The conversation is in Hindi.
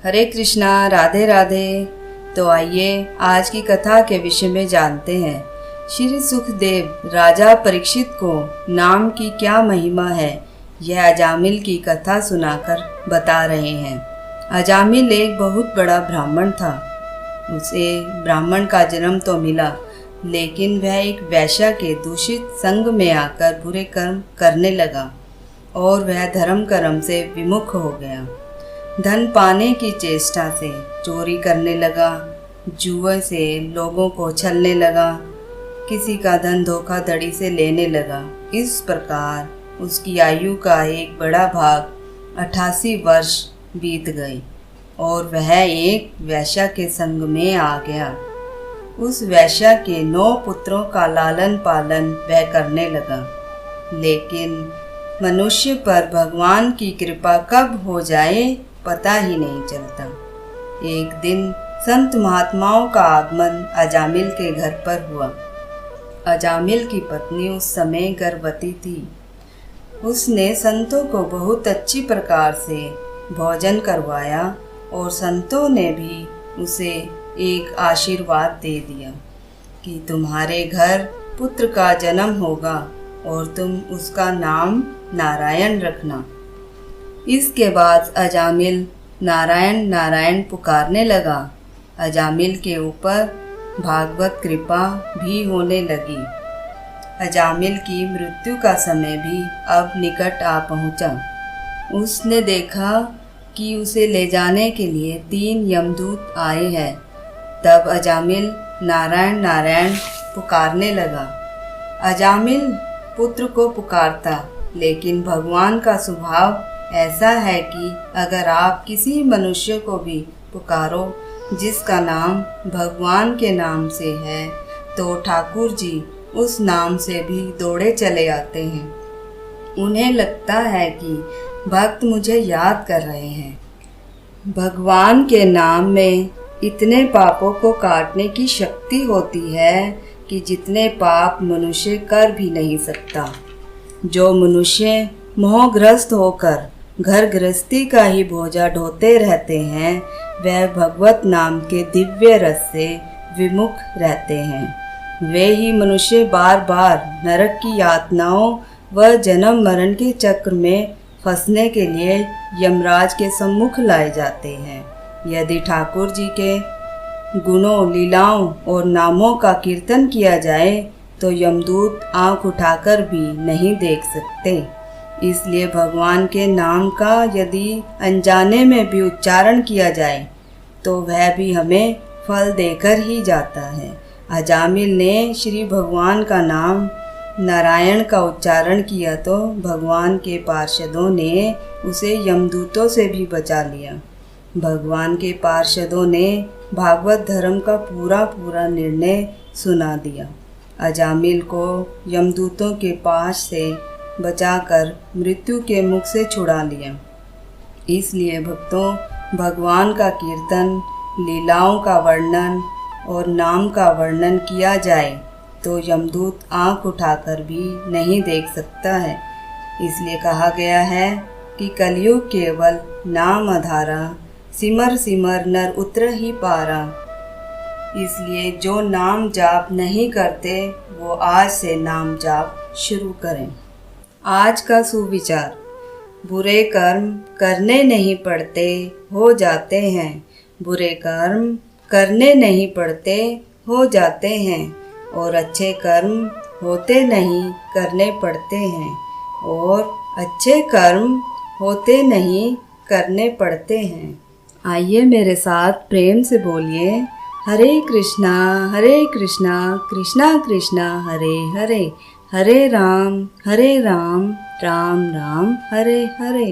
हरे कृष्णा, राधे राधे। तो आइए आज की कथा के विषय में जानते हैं। श्री सुखदेव राजा परीक्षित को नाम की क्या महिमा है, यह अजामिल की कथा सुनाकर बता रहे हैं। अजामिल एक बहुत बड़ा ब्राह्मण था। उसे ब्राह्मण का जन्म तो मिला, लेकिन वह एक वैश्या के दूषित संग में आकर बुरे कर्म करने लगा और वह धर्म कर्म से विमुख हो गया। धन पाने की चेष्टा से चोरी करने लगा, जुए से लोगों को छलने लगा, किसी का धन धोखाधड़ी से लेने लगा। इस प्रकार उसकी आयु का एक बड़ा भाग 88 वर्ष बीत गए और वह एक वैश्या के संग में आ गया। उस वैश्या के 9 पुत्रों का लालन पालन वह करने लगा, लेकिन मनुष्य पर भगवान की कृपा कब हो जाए पता ही नहीं चलता। एक दिन संत महात्माओं का आगमन अजामिल के घर पर हुआ। अजामिल की पत्नी उस समय गर्भवती थी। उसने संतों को बहुत अच्छी प्रकार से भोजन करवाया और संतों ने भी उसे एक आशीर्वाद दे दिया कि तुम्हारे घर पुत्र का जन्म होगा और तुम उसका नाम नारायण रखना। इसके बाद अजामिल नारायण नारायण पुकारने लगा। अजामिल के ऊपर भागवत कृपा भी होने लगी। अजामिल की मृत्यु का समय भी अब निकट आ पहुंचा। उसने देखा कि उसे ले जाने के लिए 3 यमदूत आए हैं। तब अजामिल नारायण नारायण पुकारने लगा। अजामिल पुत्र को पुकारता, लेकिन भगवान का स्वभाव ऐसा है कि अगर आप किसी मनुष्य को भी पुकारो जिसका नाम भगवान के नाम से है, तो ठाकुर जी उस नाम से भी दौड़े चले आते हैं। उन्हें लगता है कि भक्त मुझे याद कर रहे हैं। भगवान के नाम में इतने पापों को काटने की शक्ति होती है कि जितने पाप मनुष्य कर भी नहीं सकता। जो मनुष्य मोहग्रस्त होकर घर गृहस्थी का ही बोझा ढोते रहते हैं, वह भगवत नाम के दिव्य रस से विमुख रहते हैं। वे ही मनुष्य बार बार नरक की यातनाओं व जन्म मरण के चक्र में फंसने के लिए यमराज के सम्मुख लाए जाते हैं। यदि ठाकुर जी के गुणों, लीलाओं और नामों का कीर्तन किया जाए तो यमदूत आंख उठाकर भी नहीं देख सकते। इसलिए भगवान के नाम का यदि अनजाने में भी उच्चारण किया जाए तो वह भी हमें फल देकर ही जाता है। अजामिल ने श्री भगवान का नाम नारायण का उच्चारण किया तो भगवान के पार्षदों ने उसे यमदूतों से भी बचा लिया। भगवान के पार्षदों ने भागवत धर्म का पूरा निर्णय सुना दिया। अजामिल को यमदूतों के पास से बचाकर मृत्यु के मुख से छुड़ा लिया। इसलिए भक्तों, भगवान का कीर्तन, लीलाओं का वर्णन और नाम का वर्णन किया जाए तो यमदूत आंख उठाकर भी नहीं देख सकता है। इसलिए कहा गया है कि कलयुग केवल नाम आधारा, सिमर सिमर नर उतर ही पारा। इसलिए जो नाम जाप नहीं करते वो आज से नाम जाप शुरू करें। आज का सुविचार: बुरे कर्म करने नहीं पड़ते, हो जाते हैं। बुरे कर्म करने नहीं पड़ते, हो जाते हैं। और अच्छे कर्म होते नहीं, करने पड़ते हैं। और अच्छे कर्म होते नहीं, करने पड़ते हैं। आइए मेरे साथ प्रेम से बोलिए, हरे कृष्णा कृष्णा कृष्णा हरे हरे, हरे राम राम राम हरे हरे।